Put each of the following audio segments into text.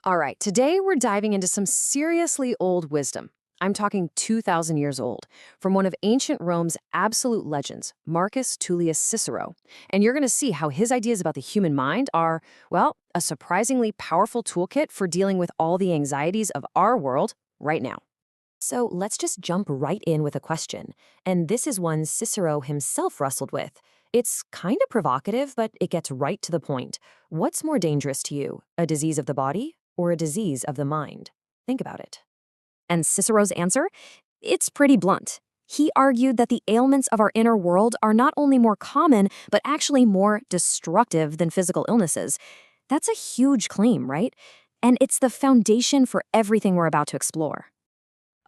All right, today we're diving into some seriously old wisdom. I'm talking 2,000 years old, from one of ancient Rome's absolute legends, Marcus Tullius Cicero. And you're going to see how his ideas about the human mind are, well, a surprisingly powerful toolkit for dealing with all the anxieties of our world right now. So let's just jump right in with a question. And this is one Cicero himself wrestled with. It's kind of provocative, but it gets right to the point. What's more dangerous to you, a disease of the body or a disease of the mind? Think about it. And Cicero's answer? It's pretty blunt. He argued that the ailments of our inner world are not only more common, but actually more destructive than physical illnesses. That's a huge claim, right? And it's the foundation for everything we're about to explore.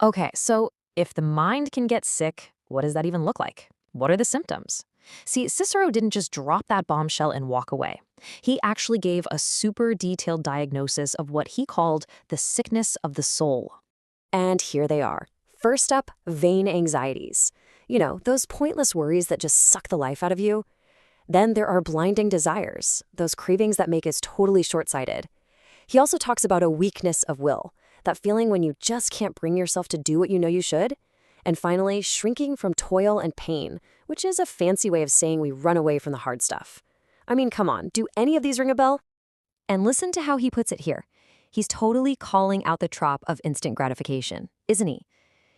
Okay, so if the mind can get sick, what does that even look like? What are the symptoms? See, Cicero didn't just drop that bombshell and walk away. He actually gave a super detailed diagnosis of what he called the sickness of the soul. And here they are. First up, vain anxieties. You know, those pointless worries that just suck the life out of you. Then there are blinding desires, those cravings that make us totally short-sighted. He also talks about a weakness of will, that feeling when you just can't bring yourself to do what you know you should. And finally, shrinking from toil and pain, which is a fancy way of saying we run away from the hard stuff. I mean, come on, do any of these ring a bell? And listen to how he puts it here. He's totally calling out the trap of instant gratification, isn't he?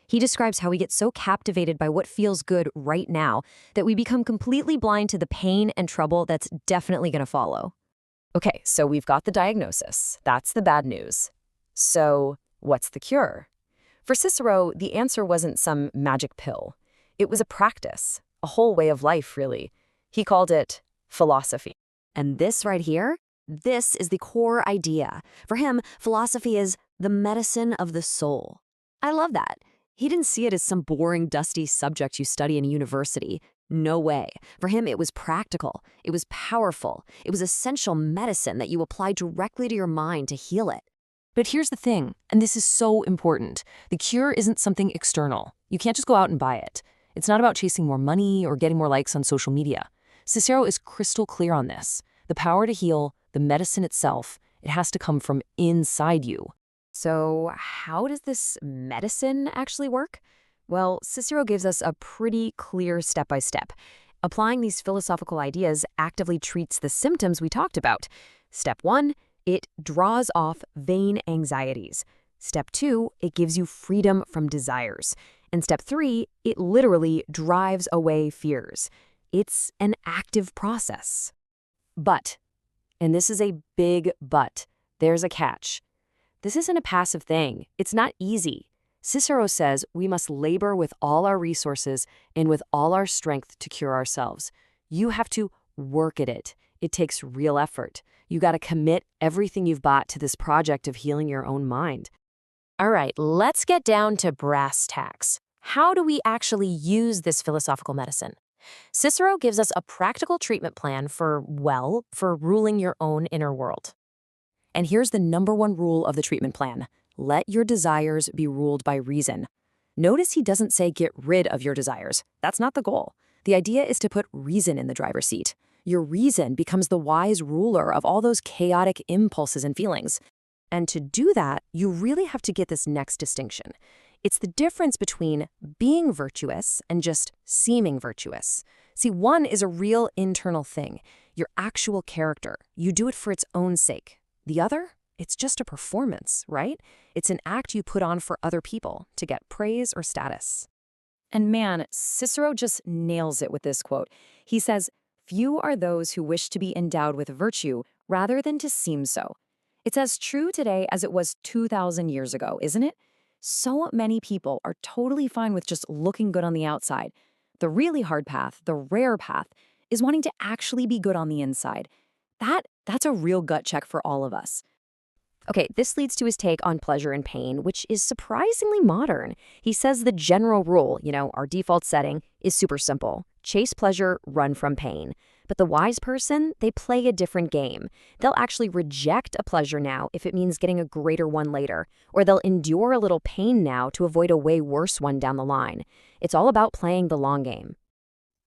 He describes how we get so captivated by what feels good right now that we become completely blind to the pain and trouble that's definitely going to follow. Okay, so we've got the diagnosis. That's the bad news. So what's the cure? For Cicero, the answer wasn't some magic pill. It was a practice, a whole way of life, really. He called it philosophy. And this right here, this is the core idea. For him, philosophy is the medicine of the soul. I love that. He didn't see it as some boring, dusty subject you study in a university. No way. For him, it was practical. It was powerful. It was essential medicine that you apply directly to your mind to heal it. But here's the thing, and this is so important. The cure isn't something external. You can't just go out and buy it. It's not about chasing more money or getting more likes on social media. Cicero is crystal clear on this. The power to heal, the medicine itself, it has to come from inside you. So how does this medicine actually work? Well, Cicero gives us a pretty clear step-by-step. Applying these philosophical ideas actively treats the symptoms we talked about. Step 1, it draws off vain anxieties. Step 2, it gives you freedom from desires. And step 3, it literally drives away fears. It's an active process. But, and this is a big but, there's a catch. This isn't a passive thing. It's not easy. Cicero says we must labor with all our resources and with all our strength to cure ourselves. You have to work at it. It takes real effort. You got to commit everything you've bought to this project of healing your own mind. All right, let's get down to brass tacks. How do we actually use this philosophical medicine? Cicero gives us a practical treatment plan for ruling your own inner world. And here's the #1 rule of the treatment plan. Let your desires be ruled by reason. Notice he doesn't say get rid of your desires. That's not the goal. The idea is to put reason in the driver's seat. Your reason becomes the wise ruler of all those chaotic impulses and feelings. And to do that, you really have to get this next distinction. It's the difference between being virtuous and just seeming virtuous. See, one is a real internal thing, your actual character. You do it for its own sake. The other, it's just a performance, right? It's an act you put on for other people to get praise or status. And man, Cicero just nails it with this quote. He says, "Few are those who wish to be endowed with virtue rather than to seem so." It's as true today as it was 2,000 years ago, isn't it? So many people are totally fine with just looking good on the outside. The really hard path, the rare path, is wanting to actually be good on the inside. That's a real gut check for all of us. Okay, this leads to his take on pleasure and pain, which is surprisingly modern. He says the general rule, our default setting, is super simple. Chase pleasure, run from pain. But the wise person, they play a different game. They'll actually reject a pleasure now if it means getting a greater one later, or they'll endure a little pain now to avoid a way worse one down the line. It's all about playing the long game.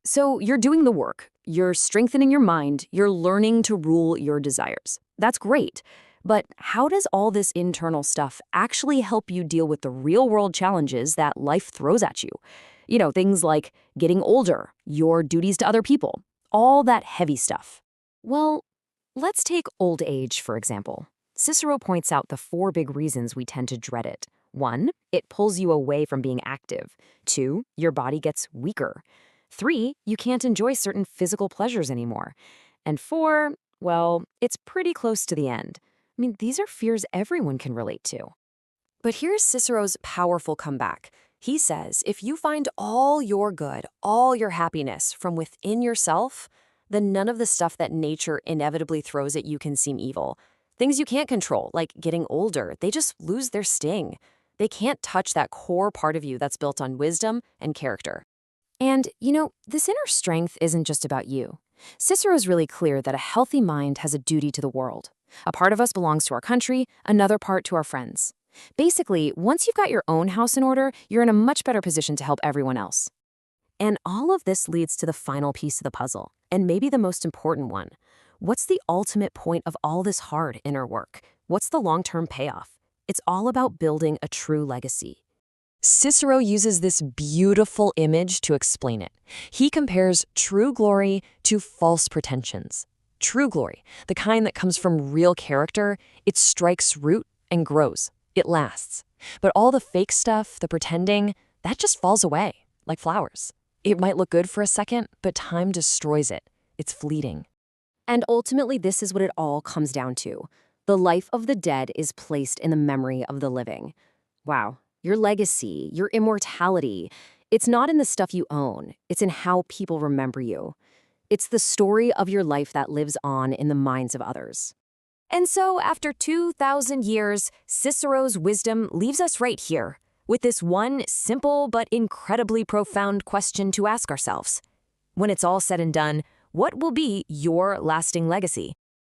So you're doing the work. You're strengthening your mind. You're learning to rule your desires. That's great. But how does all this internal stuff actually help you deal with the real-world challenges that life throws at you? Things like getting older, your duties to other people, all that heavy stuff. Well, let's take old age, for example. Cicero points out the 4 big reasons we tend to dread it. 1, it pulls you away from being active. 2, your body gets weaker. 3, you can't enjoy certain physical pleasures anymore. And 4, well, it's pretty close to the end. I mean, these are fears everyone can relate to. But here's Cicero's powerful comeback. He says, if you find all your good, all your happiness from within yourself, then none of the stuff that nature inevitably throws at you can seem evil. Things you can't control, like getting older, they just lose their sting. They can't touch that core part of you that's built on wisdom and character. And, this inner strength isn't just about you. Cicero is really clear that a healthy mind has a duty to the world. A part of us belongs to our country, another part to our friends. Basically, once you've got your own house in order, you're in a much better position to help everyone else. And all of this leads to the final piece of the puzzle, and maybe the most important one. What's the ultimate point of all this hard inner work? What's the long-term payoff? It's all about building a true legacy. Cicero uses this beautiful image to explain it. He compares true glory to false pretensions. True glory, the kind that comes from real character, it strikes root and grows. It lasts. But all the fake stuff, the pretending, that just falls away, like flowers. It might look good for a second, but time destroys it. It's fleeting. And ultimately, this is what it all comes down to. The life of the dead is placed in the memory of the living. Wow. Your legacy, your immortality, it's not in the stuff you own. It's in how people remember you. It's the story of your life that lives on in the minds of others. And so, after 2,000 years, Cicero's wisdom leaves us right here, with this one simple but incredibly profound question to ask ourselves. When it's all said and done, what will be your lasting legacy?